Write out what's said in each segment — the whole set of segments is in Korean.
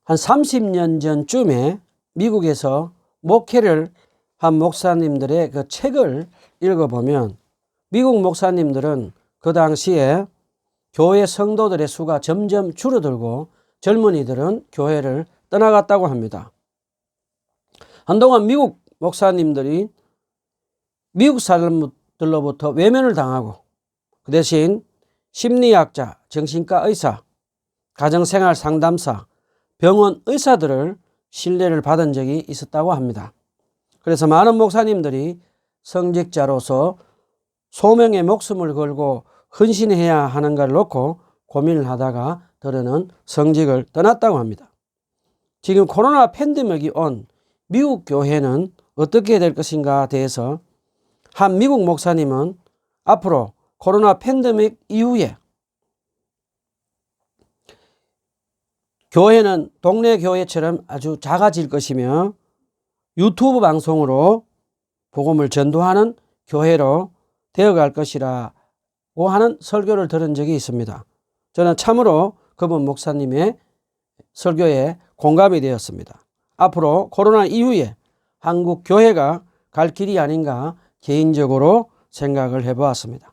한 30년 전쯤에 미국에서 목회를 한 목사님들의 그 책을 읽어보면 미국 목사님들은 그 당시에 교회 성도들의 수가 점점 줄어들고 젊은이들은 교회를 떠나갔다고 합니다. 한동안 미국 목사님들이 미국 사람들로부터 외면을 당하고 그 대신 심리학자, 정신과 의사, 가정생활 상담사, 병원 의사들을 신뢰를 받은 적이 있었다고 합니다. 그래서 많은 목사님들이 성직자로서 소명의 목숨을 걸고 헌신해야 하는 걸 놓고 고민을 하다가 더러는 성직을 떠났다고 합니다. 지금 코로나 팬데믹이 온 미국 교회는 어떻게 될 것인가 대해서 한 미국 목사님은 앞으로 코로나 팬데믹 이후에 교회는 동네 교회처럼 아주 작아질 것이며 유튜브 방송으로 복음을 전도하는 교회로 되어갈 것이라고 하는 설교를 들은 적이 있습니다. 저는 참으로 그분 목사님의 설교에 공감이 되었습니다. 앞으로 코로나 이후에 한국 교회가 갈 길이 아닌가 개인적으로 생각을 해보았습니다.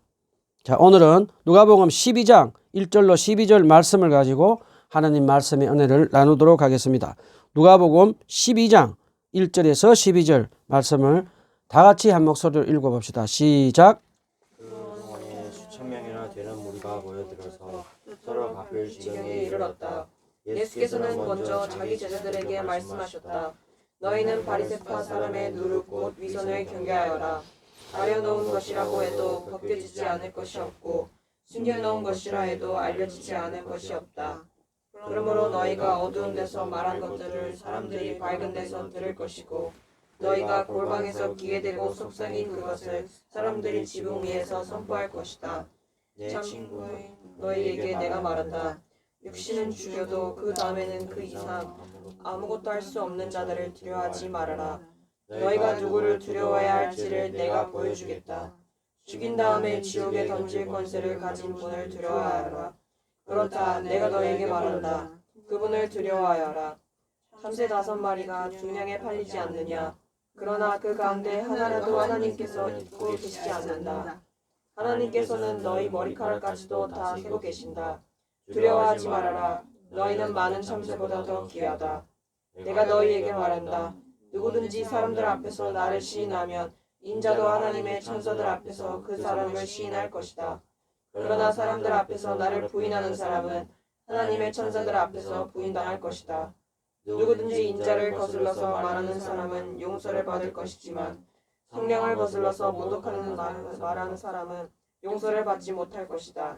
자, 오늘은 누가복음 12장 1절로 12절 말씀을 가지고 하나님 말씀의 은혜를 나누도록 하겠습니다. 누가복음 12장 1절에서 12절 말씀을 다 같이 한 목소리로 읽어봅시다. 시작. 그동안에 수천 명이나 되는 무리가 모여들어서 서로 바쁠 지경에 이르렀다. 예수께서는 먼저 자기 제자들에게 말씀하셨다. 너희는 바리새파 사람의 누룩 곧 위선을 경계하여라. 가려놓은 것이라고 해도 벗겨지지 않을 것이 없고 숨겨놓은 것이라 해도 알려지지 않을 것이 없다. 그러므로 너희가 어두운 데서 말한 것들을 사람들이 밝은 데서 들을 것이고 너희가 골방에서 기회되고 속삭인 그것을 사람들이 지붕 위에서 선포할 것이다. 내 친구인 너희에게 내가 말한다. 육신은 죽여도 그 다음에는 그 이상 아무것도 할 수 없는 자들을 두려워하지 말아라. 너희가 누구를 두려워해야 할지를 내가 보여주겠다. 죽인 다음에 지옥에 던질 권세를 가진 분을 두려워하여라. 그렇다 내가 너희에게 말한다. 그분을 두려워하여라. 참새 5마리가 2냥에 팔리지 않느냐. 그러나 그 가운데 하나라도 하나님께서 잊고 계시지 않는다. 하나님께서는 너희 머리카락까지도 다 세고 계신다. 두려워하지 말아라. 너희는 많은 참새보다 더 귀하다. 내가 너희에게 말한다. 누구든지 사람들 앞에서 나를 시인하면 인자도 하나님의 천사들 앞에서 그 사람을 시인할 것이다. 그러나 사람들 앞에서 나를 부인하는 사람은 하나님의 천사들 앞에서 부인당할 것이다. 누구든지 인자를 거슬러서 말하는 사람은 용서를 받을 것이지만 성령을 거슬러서 모독하는 말하는 사람은 용서를 받지 못할 것이다.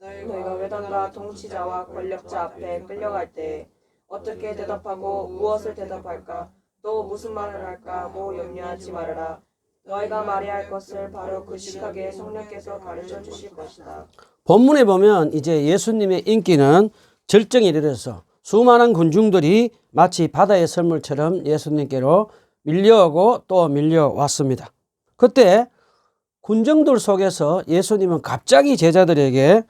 너희가 회당과 통치자와 권력자 앞에 끌려갈 때 어떻게 대답하고 무엇을 대답할까 또 무슨 말을 할까 뭐 염려하지 말아라. 너희가 말해야 할 것을 바로 그 시각에 성령께서 가르쳐 주실 것이다. 본문에 보면 이제 예수님의 인기는 절정에 이르러서 수많은 군중들이 마치 바다의 썰물처럼 예수님께로 밀려오고 또 밀려왔습니다. 그때 군정들 속에서 예수님은 갑자기 제자들에게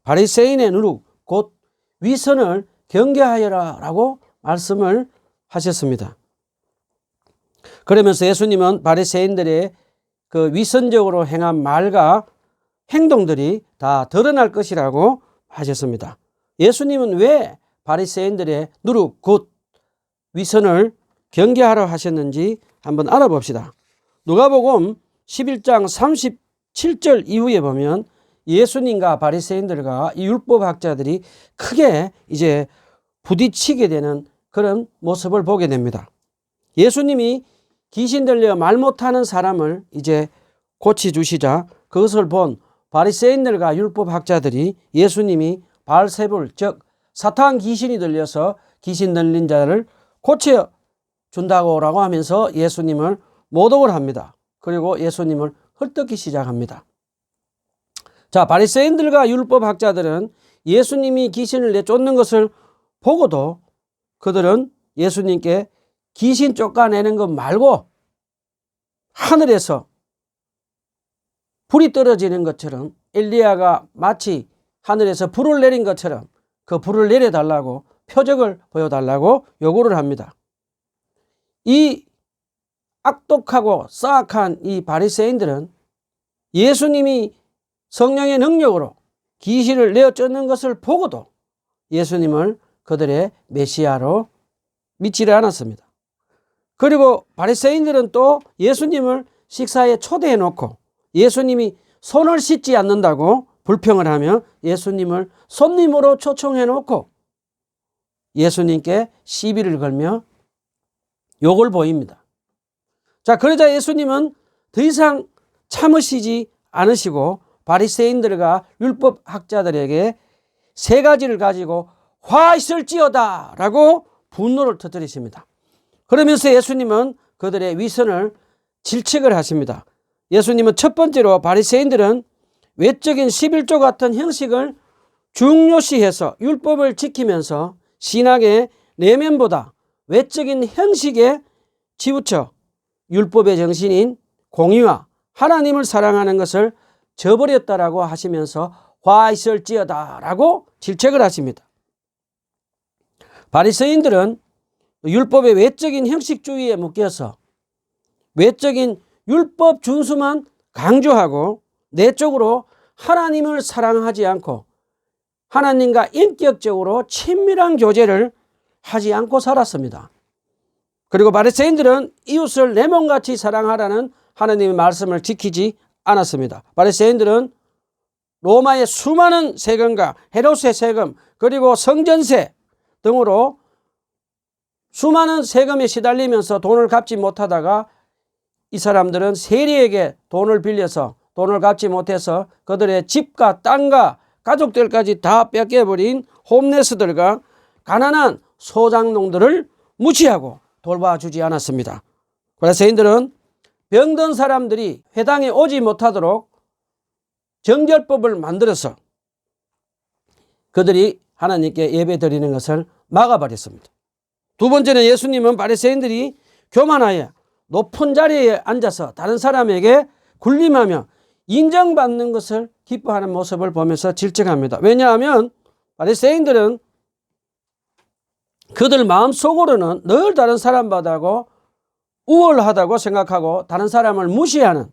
바리새인의 누룩 곧 위선을 경계하여라 라고 말씀을 하셨습니다. 그러면서 예수님은 바리새인들의 그 위선적으로 행한 말과 행동들이 다 드러날 것이라고 하셨습니다. 예수님은 왜 바리새인들의 누룩 곧 위선을 경계하러 하셨는지 한번 알아봅시다. 누가복음 11장 37절 이후에 보면 예수님과 바리새인들과 이 율법학자들이 크게 이제 부딪히게 되는 그런 모습을 보게 됩니다. 예수님이 귀신 들려 말 못하는 사람을 이제 고쳐주시자 그것을 본 바리새인들과 율법학자들이 예수님이 바알세불 즉 사탄 귀신이 들려서 귀신 들린 자를 고쳐준다고 하면서 예수님을 모독을 합니다. 그리고 예수님을 헐뜯기 시작합니다. 자, 바리새인들과 율법학자들은 예수님이 귀신을 내쫓는 것을 보고도 그들은 예수님께 귀신 쫓아내는 것 말고 하늘에서 불이 떨어지는 것처럼 엘리야가 마치 하늘에서 불을 내린 것처럼 그 불을 내려달라고 표적을 보여달라고 요구를 합니다. 이 악독하고 싸악한 이 바리새인들은 예수님이 성령의 능력으로 귀신을 내어 쫓는 것을 보고도 예수님을 그들의 메시아로 믿지를 않았습니다. 그리고 바리새인들은 또 예수님을 식사에 초대해 놓고 예수님이 손을 씻지 않는다고 불평을 하며 예수님을 손님으로 초청해 놓고 예수님께 시비를 걸며 욕을 보입니다. 자, 그러자 예수님은 더 이상 참으시지 않으시고 바리새인들과 율법학자들에게 세 가지를 가지고 화 있을지어다 라고 분노를 터뜨리십니다. 그러면서 예수님은 그들의 위선을 질책을 하십니다. 예수님은 첫 번째로 바리새인들은 외적인 11조 같은 형식을 중요시해서 율법을 지키면서 신학의 내면보다 외적인 형식에 치우쳐 율법의 정신인 공의와 하나님을 사랑하는 것을 저버렸다라고 하시면서 화 있을지어다 라고 질책을 하십니다. 바리새인들은 율법의 외적인 형식주의에 묶여서 외적인 율법 준수만 강조하고 내적으로 하나님을 사랑하지 않고 하나님과 인격적으로 친밀한 교제를 하지 않고 살았습니다. 그리고 바리새인들은 이웃을 내 몸같이 사랑하라는 하나님의 말씀을 지키지 않았습니다. 바리새인들은 로마의 수많은 세금과 헤롯의 세금 그리고 성전세 등으로 수많은 세금에 시달리면서 돈을 갚지 못하다가 이 사람들은 세리에게 돈을 빌려서 돈을 갚지 못해서 그들의 집과 땅과 가족들까지 다 뺏겨버린 홈레스들과 가난한 소장농들을 무시하고 돌봐주지 않았습니다. 바리새인들은 병든 사람들이 회당에 오지 못하도록 정결법을 만들어서 그들이 하나님께 예배 드리는 것을 막아버렸습니다. 두 번째는 예수님은 바리새인들이 교만하여 높은 자리에 앉아서 다른 사람에게 군림하며 인정받는 것을 기뻐하는 모습을 보면서 질책합니다. 왜냐하면 바리새인들은 그들 마음속으로는 늘 다른 사람보다고 우월하다고 생각하고 다른 사람을 무시하는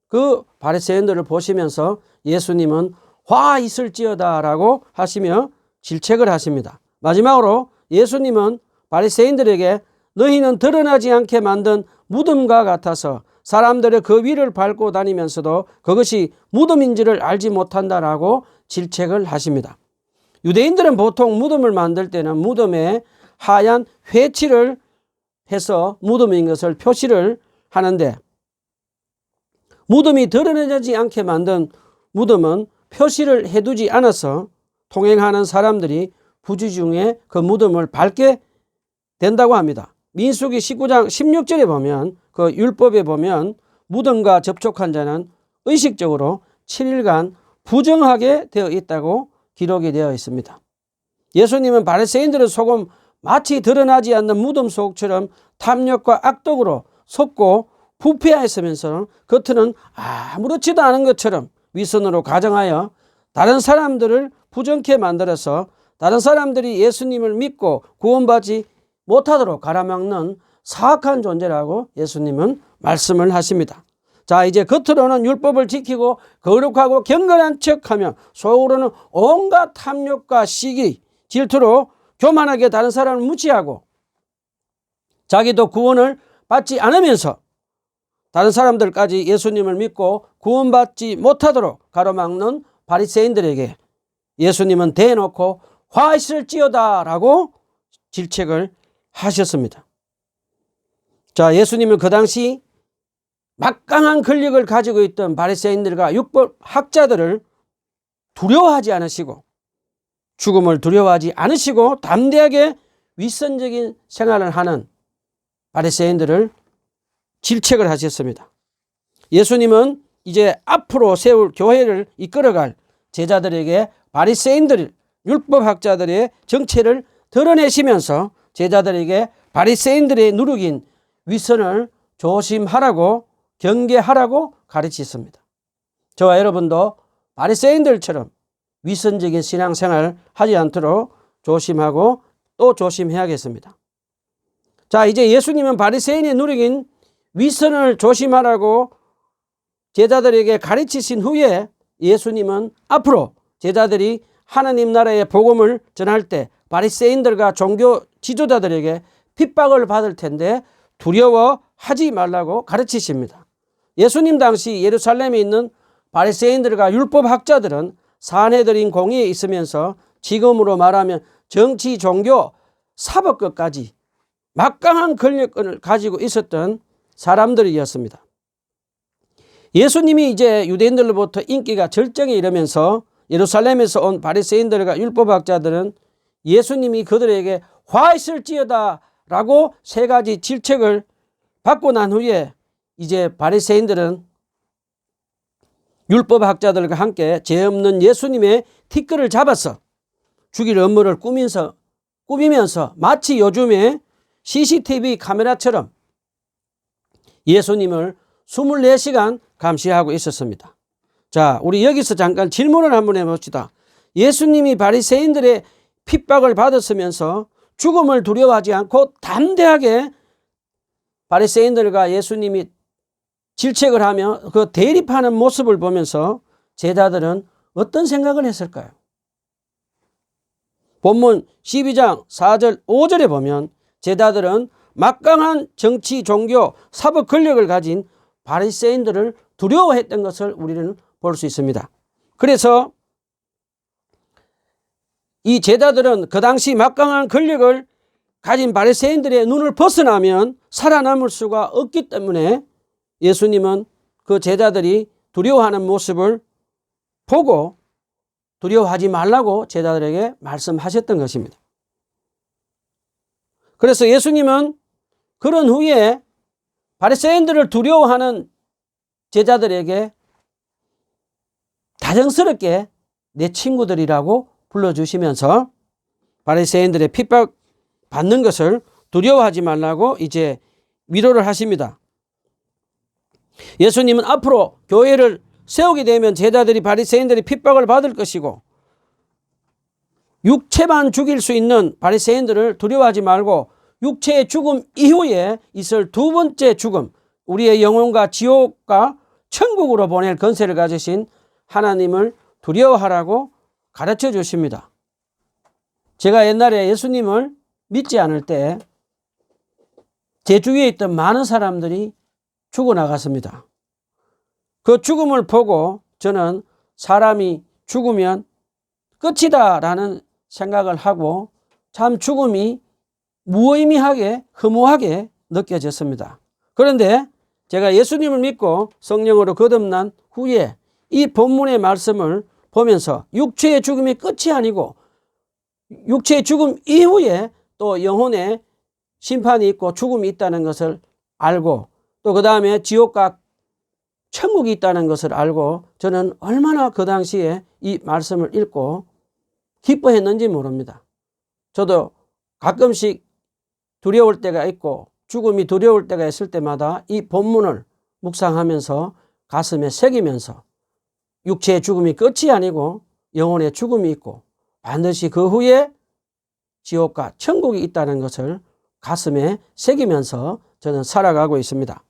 그 바리새인들을 보시면서 예수님은 화 있을지어다 라고 하시며 질책을 하십니다. 마지막으로 예수님은 바리새인들에게 너희는 드러나지 않게 만든 무덤과 같아서 사람들의 그 위를 밟고 다니면서도 그것이 무덤인지를 알지 못한다라고 질책을 하십니다. 유대인들은 보통 무덤을 만들 때는 무덤에 하얀 회칠을 해서 무덤인 것을 표시를 하는데 무덤이 드러나지 않게 만든 무덤은 표시를 해두지 않아서 통행하는 사람들이 부지중에 그 무덤을 밟게 된다고 합니다. 민수기 19장 16절에 보면 그 율법에 보면 무덤과 접촉한 자는 의식적으로 7일간 부정하게 되어 있다고 기록이 되어 있습니다. 예수님은 바리새인들의 속음 마치 드러나지 않는 무덤 속처럼 탐욕과 악독으로 섭고 부패하였으면서 겉으로는 아무렇지도 않은 것처럼 위선으로 가정하여 다른 사람들을 부정케 만들어서 다른 사람들이 예수님을 믿고 구원받지 못하도록 가라막는 사악한 존재라고 예수님은 말씀을 하십니다. 자, 이제 겉으로는 율법을 지키고 거룩하고 경건한 척하며 속으로는 온갖 탐욕과 시기, 질투로 교만하게 다른 사람을 무시하고 자기도 구원을 받지 않으면서 다른 사람들까지 예수님을 믿고 구원받지 못하도록 가로막는 바리새인들에게 예수님은 대놓고 화 있을지어다 라고 질책을 하셨습니다. 자, 예수님은 그 당시 막강한 권력을 가지고 있던 바리새인들과 율법 학자들을 두려워하지 않으시고 죽음을 두려워하지 않으시고 담대하게 윗선적인 생활을 하는 바리새인들을 질책을 하셨습니다. 예수님은 이제 앞으로 세울 교회를 이끌어갈 제자들에게 바리새인들, 율법학자들의 정체를 드러내시면서 제자들에게 바리새인들의 누룩인 위선을 조심하라고 경계하라고 가르치십니다. 저와 여러분도 바리새인들처럼 위선적인 신앙생활 하지 않도록 조심하고 또 조심해야겠습니다. 자, 이제 예수님은 바리새인의 누룩인 위선을 조심하라고 제자들에게 가르치신 후에 예수님은 앞으로 제자들이 하나님 나라의 복음을 전할 때 바리새인들과 종교 지도자들에게 핍박을 받을 텐데 두려워하지 말라고 가르치십니다. 예수님 당시 예루살렘에 있는 바리새인들과 율법학자들은 산헤드린 공의에 있으면서 지금으로 말하면 정치, 종교, 사법권까지 막강한 권력을 가지고 있었던 사람들이었습니다. 예수님이 이제 유대인들로부터 인기가 절정에 이르면서 예루살렘에서 온 바리새인들과 율법학자들은 예수님이 그들에게 화 있을지어다 라고 3가지 질책을 받고 난 후에 이제 바리새인들은 율법학자들과 함께 죄 없는 예수님의 티끌을 잡아서 죽일 업무를 꾸미면서 마치 요즘의 CCTV 카메라처럼 예수님을 24시간 감시하고 있었습니다. 자, 우리 여기서 잠깐 질문을 한번 해봅시다. 예수님이 바리새인들의 핍박을 받았으면서 죽음을 두려워하지 않고 담대하게 바리새인들과 예수님이 질책을 하며 그 대립하는 모습을 보면서 제자들은 어떤 생각을 했을까요? 본문 12장 4절 5절에 보면 제자들은 막강한 정치, 종교, 사법 권력을 가진 바리새인들을 두려워했던 것을 우리는 볼 수 있습니다. 그래서 이 제자들은 그 당시 막강한 권력을 가진 바리새인들의 눈을 벗어나면 살아남을 수가 없기 때문에 예수님은 그 제자들이 두려워하는 모습을 보고 두려워하지 말라고 제자들에게 말씀하셨던 것입니다. 그래서 예수님은 그런 후에 바리새인들을 두려워하는 제자들에게 다정스럽게 내 친구들이라고 불러주시면서 바리새인들의 핍박 받는 것을 두려워하지 말라고 이제 위로를 하십니다. 예수님은 앞으로 교회를 세우게 되면 제자들이 바리새인들이 핍박을 받을 것이고 육체만 죽일 수 있는 바리새인들을 두려워하지 말고 육체의 죽음 이후에 있을 2번째 죽음, 우리의 영혼과 지옥과 천국으로 보낼 권세를 가지신 하나님을 두려워하라고 가르쳐 주십니다. 제가 옛날에 예수님을 믿지 않을 때 제 주위에 있던 많은 사람들이 죽어나갔습니다. 그 죽음을 보고 저는 사람이 죽으면 끝이다 라는 생각을 하고 참 죽음이 무의미하게 허무하게 느껴졌습니다. 그런데 제가 예수님을 믿고 성령으로 거듭난 후에 이 본문의 말씀을 보면서 육체의 죽음이 끝이 아니고 육체의 죽음 이후에 또 영혼의 심판이 있고 죽음이 있다는 것을 알고 또 그 다음에 지옥과 천국이 있다는 것을 알고 저는 얼마나 그 당시에 이 말씀을 읽고 기뻐했는지 모릅니다. 저도 가끔씩 두려울 때가 있고 죽음이 두려울 때가 있을 때마다 이 본문을 묵상하면서 가슴에 새기면서 육체의 죽음이 끝이 아니고 영혼의 죽음이 있고 반드시 그 후에 지옥과 천국이 있다는 것을 가슴에 새기면서 저는 살아가고 있습니다.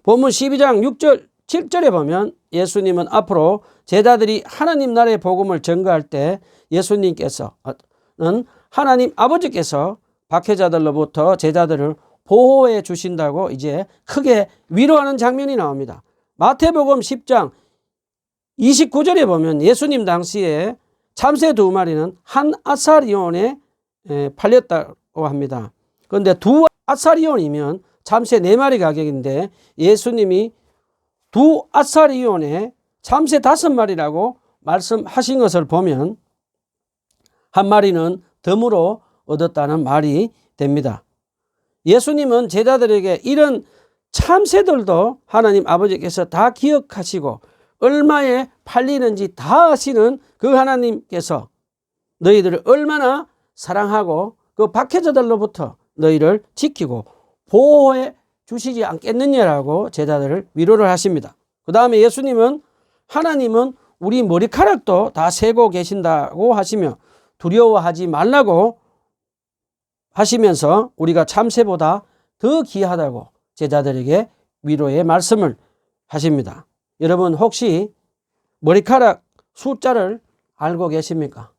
본문 12장 6절 7절에 보면 예수님은 앞으로 제자들이 하나님 나라의 복음을 전가할 때 예수님께서는 하나님 아버지께서 박해자들로부터 제자들을 보호해 주신다고 이제 크게 위로하는 장면이 나옵니다. 마태복음 10장 29절에 보면 예수님 당시에 참새 2마리는 한 아사리온에 팔렸다고 합니다. 그런데 2아사리온이면 참새 4마리 가격인데 예수님이 2아사리온에 참새 5마리라고 말씀하신 것을 보면 한 마리는 덤으로 얻었다는 말이 됩니다. 예수님은 제자들에게 이런 참새들도 하나님 아버지께서 다 기억하시고 얼마에 팔리는지 다 아시는 그 하나님께서 너희들을 얼마나 사랑하고 그 박해자들로부터 너희를 지키고 보호해 주시지 않겠느냐라고 제자들을 위로를 하십니다. 그 다음에 예수님은 하나님은 우리 머리카락도 다 세고 계신다고 하시며 두려워하지 말라고 하시면서 우리가 참새보다 더 귀하다고 제자들에게 위로의 말씀을 하십니다. 여러분 혹시 머리카락 숫자를 알고 계십니까?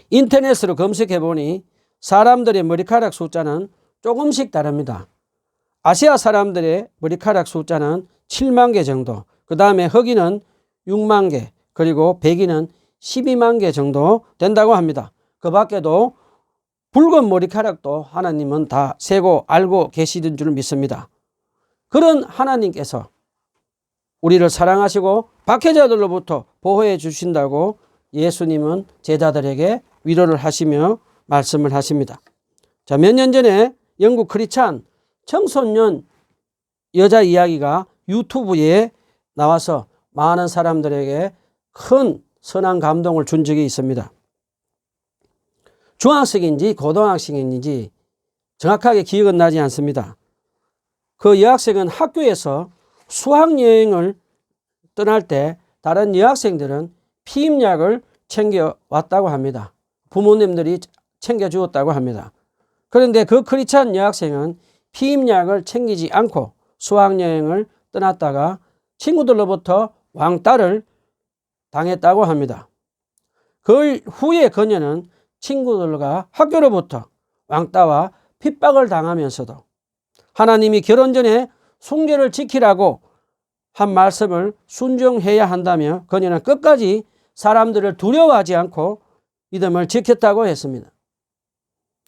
인터넷으로 검색해 보니 사람들의 머리카락 숫자는 조금씩 다릅니다. 아시아 사람들의 머리카락 숫자는 7만 개 정도, 그 다음에 흑인은 6만 개, 그리고 백인은 12만 개 정도 된다고 합니다. 그 밖에도 붉은 머리카락도 하나님은 다 세고 알고 계시던 줄 믿습니다. 그런 하나님께서 우리를 사랑하시고 박해자들로부터 보호해 주신다고 예수님은 제자들에게 위로를 하시며 말씀을 하십니다. 자, 몇 년 전에 영국 크리스찬 청소년 여자 이야기가 유튜브에 나와서 많은 사람들에게 큰 선한 감동을 준 적이 있습니다. 중학생인지 고등학생인지 정확하게 기억은 나지 않습니다. 그 여학생은 학교에서 수학여행을 떠날 때 다른 여학생들은 피임약을 챙겨왔다고 합니다. 부모님들이 챙겨주었다고 합니다. 그런데 그 크리스찬 여학생은 피임약을 챙기지 않고 수학여행을 떠났다가 친구들로부터 왕따를 당했다고 합니다. 그 후에 그녀는 친구들과 학교로부터 왕따와 핍박을 당하면서도 하나님이 결혼 전에 순결을 지키라고 한 말씀을 순종해야 한다며 그녀는 끝까지 사람들을 두려워하지 않고 믿음을 지켰다고 했습니다.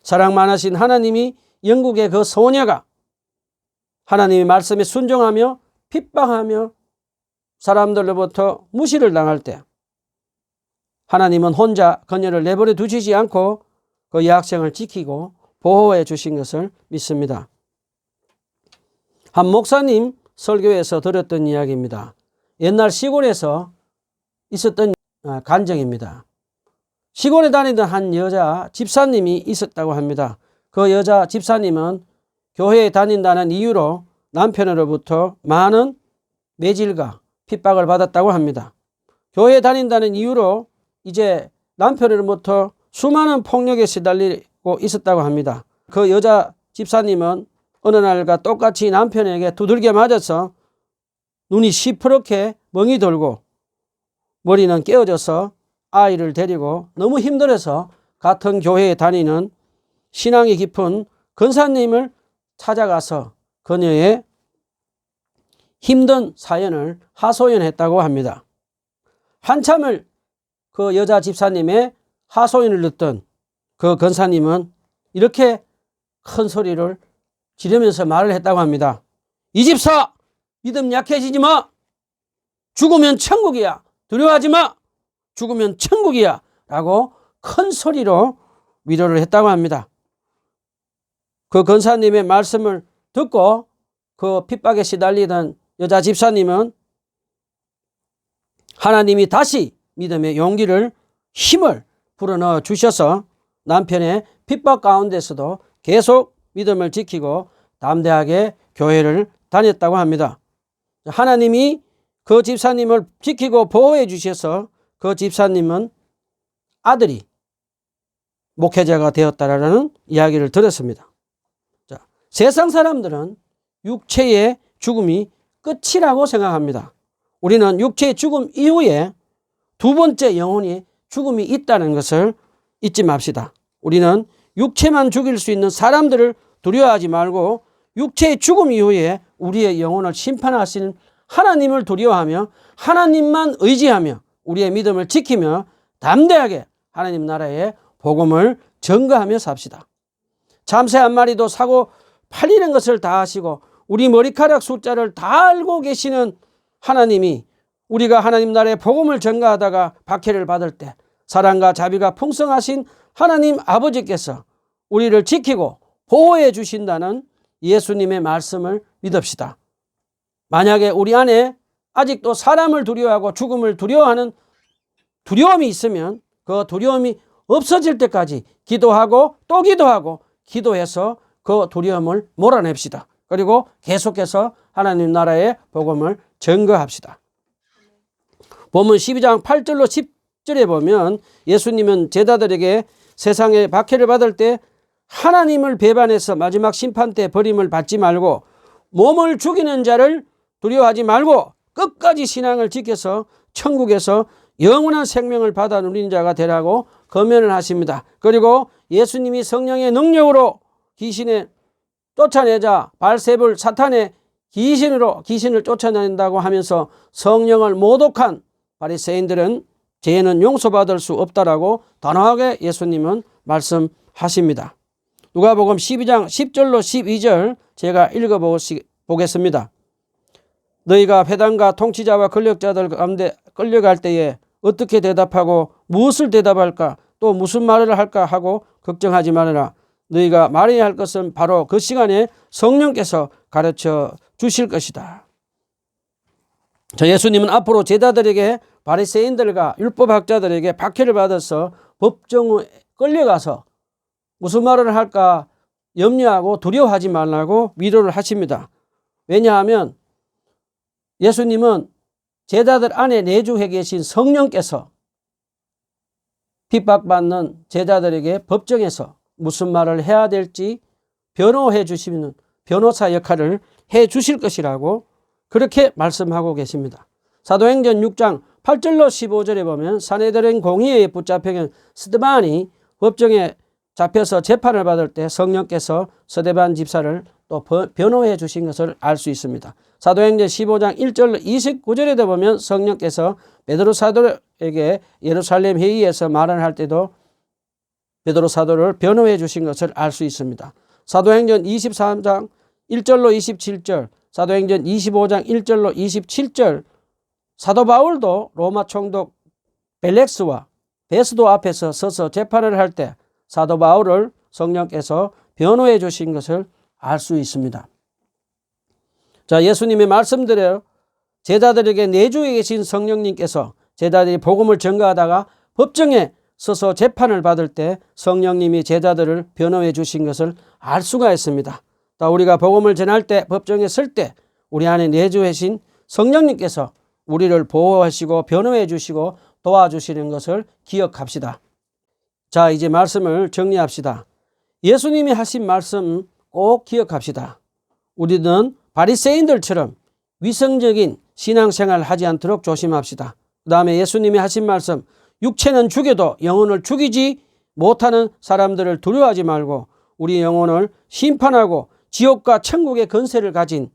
사랑 많으신 하나님이 영국의 그 소녀가 하나님의 말씀에 순종하며 핍박하며 사람들로부터 무시를 당할 때 하나님은 혼자 그녀를 내버려 두시지 않고 그 여학생을 지키고 보호해 주신 것을 믿습니다. 한 목사님 설교에서 들었던 이야기입니다. 옛날 시골에서 있었던 간증입니다. 시골에 다니던 한 여자 집사님이 있었다고 합니다. 그 여자 집사님은 교회에 다닌다는 이유로 남편으로부터 많은 매질과 핍박을 받았다고 합니다. 교회에 다닌다는 이유로 이제 남편으로부터 수많은 폭력에 시달리고 있었다고 합니다. 그 여자 집사님은 어느 날과 똑같이 남편에게 두들겨 맞아서 눈이 시퍼렇게 멍이 돌고 머리는 깨어져서 아이를 데리고 너무 힘들어서 같은 교회에 다니는 신앙이 깊은 권사님을 찾아가서 그녀의 힘든 사연을 하소연했다고 합니다. 한참을 그 여자 집사님의 하소연을 듣던 그 권사님은 이렇게 큰 소리를 지르면서 말을 했다고 합니다. 이 집사, 믿음 약해지지 마. 죽으면 천국이야. 두려워하지 마. 죽으면 천국이야. 라고 큰 소리로 위로를 했다고 합니다. 그 권사님의 말씀을 듣고 그 핍박에 시달리던 여자 집사님은 하나님이 다시 믿음의 용기를 힘을 불어넣어 주셔서 남편의 핍박 가운데서도 계속 믿음을 지키고 담대하게 교회를 다녔다고 합니다. 하나님이 그 집사님을 지키고 보호해 주셔서 그 집사님은 아들이 목회자가 되었다라는 이야기를 들었습니다. 자, 세상 사람들은 육체의 죽음이 끝이라고 생각합니다. 우리는 육체의 죽음 이후에 두 번째 영혼이 죽음이 있다는 것을 잊지 맙시다. 우리는 육체만 죽일 수 있는 사람들을 두려워하지 말고 육체의 죽음 이후에 우리의 영혼을 심판하시는 하나님을 두려워하며 하나님만 의지하며 우리의 믿음을 지키며 담대하게 하나님 나라의 복음을 전가하며 삽시다. 참새 한 마리도 사고 팔리는 것을 다 아시고 우리 머리카락 숫자를 다 알고 계시는 하나님이 우리가 하나님 나라의 복음을 전가하다가 박해를 받을 때 사랑과 자비가 풍성하신 하나님 아버지께서 우리를 지키고 보호해 주신다는 예수님의 말씀을 믿읍시다. 만약에 우리 안에 아직도 사람을 두려워하고 죽음을 두려워하는 두려움이 있으면 그 두려움이 없어질 때까지 기도하고 또 기도하고 기도해서 그 두려움을 몰아냅시다. 그리고 계속해서 하나님 나라의 복음을 증거합시다. 본문 12장 8절로 10절에 보면 예수님은 제자들에게 세상에 박해를 받을 때 하나님을 배반해서 마지막 심판 때 버림을 받지 말고 몸을 죽이는 자를 두려워하지 말고 끝까지 신앙을 지켜서 천국에서 영원한 생명을 받아 누리는 자가 되라고 권면을 하십니다. 그리고 예수님이 성령의 능력으로 귀신을 쫓아내자 발세불 사탄의 귀신으로 귀신을 쫓아낸다고 하면서 성령을 모독한 바리새인들은 죄는 용서받을 수 없다라고 단호하게 예수님은 말씀하십니다. 누가복음 12장 10절로 12절 제가 읽어보겠습니다. 너희가 회당과 통치자와 권력자들 가운데 끌려갈 때에 어떻게 대답하고 무엇을 대답할까 또 무슨 말을 할까 하고 걱정하지 말아라. 너희가 말해야 할 것은 바로 그 시간에 성령께서 가르쳐 주실 것이다. 저 예수님은 앞으로 제자들에게 바리새인들과 율법학자들에게 박해를 받아서 법정에 끌려가서 무슨 말을 할까 염려하고 두려워하지 말라고 위로를 하십니다. 왜냐하면 예수님은 제자들 안에 내주해 계신 성령께서 핍박받는 제자들에게 법정에서 무슨 말을 해야 될지 변호해 주시는 변호사 역할을 해 주실 것이라고 그렇게 말씀하고 계십니다. 사도행전 6장 8절로 15절에 보면 사내들은 공의에 붙잡혀간 스데반이 법정에 잡혀서 재판을 받을 때 성령께서 스데반 집사를 또 변호해 주신 것을 알 수 있습니다. 사도행전 15장 1절 29절에도 보면 성령께서 베드로 사도에게 예루살렘 회의에서 말을 할 때도 베드로 사도를 변호해 주신 것을 알 수 있습니다. 사도행전 23장 1절로 27절, 사도행전 25장 1절로 27절, 사도 바울도 로마 총독 벨렉스와 베스도 앞에서 서서 재판을 할 때 사도 바울을 성령께서 변호해 주신 것을 알 수 있습니다. 자, 예수님의 말씀대로 제자들에게 내주에 계신 성령님께서 제자들이 복음을 전가하다가 법정에 서서 재판을 받을 때 성령님이 제자들을 변호해 주신 것을 알 수가 있습니다. 또 우리가 복음을 전할 때 법정에 설 때 우리 안에 내주해 계신 성령님께서 우리를 보호하시고 변호해 주시고 도와주시는 것을 기억합시다. 자, 이제 말씀을 정리합시다. 예수님이 하신 말씀 꼭 기억합시다. 우리는 바리새인들처럼 위성적인 신앙생활을 하지 않도록 조심합시다. 그 다음에 예수님이 하신 말씀, 육체는 죽여도 영혼을 죽이지 못하는 사람들을 두려워하지 말고 우리 영혼을 심판하고 지옥과 천국의 권세를 가진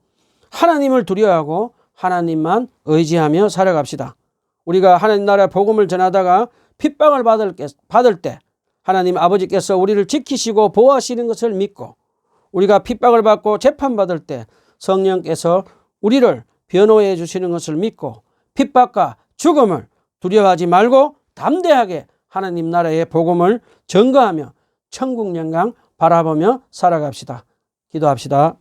하나님을 두려워하고 하나님만 의지하며 살아갑시다. 우리가 하나님 나라의 복음을 전하다가 핍박을 받을 때 하나님 아버지께서 우리를 지키시고 보호하시는 것을 믿고 우리가 핍박을 받고 재판받을 때 성령께서 우리를 변호해 주시는 것을 믿고 핍박과 죽음을 두려워하지 말고 담대하게 하나님 나라의 복음을 전가하며 천국 영광 바라보며 살아갑시다. 기도합시다.